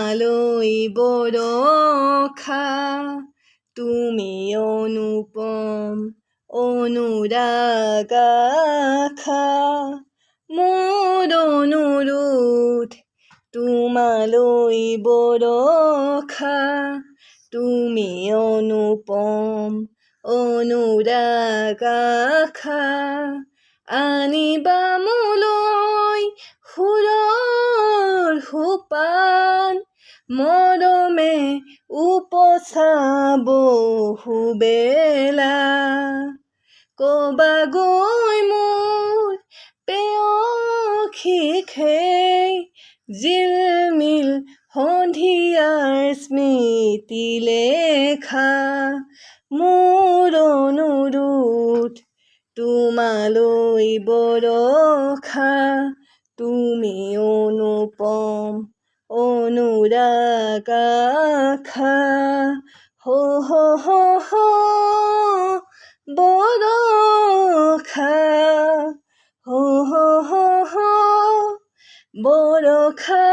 তোমালৈ বৰষা তুমি অনুপম অনুৰাগ আশা মোৰ অনুৰোধ তোমালৈ বৰষা তুমি অনুপম অনুৰাগ আশা আনিবা মোলৈ সুৰৰ সোপান মৰমে উপচাব সুবেলা কবা গৈ মোৰ পেয়সীক সেই জিলমিল সন্ধিয়াৰ স্মৃতি লেখা মোৰ অনুৰোধ তোমালৈ বৰষা তুমি অনুপম অনুৰাগ আশা হো হো হো হো বৰষা হো হো হো হো বৰষা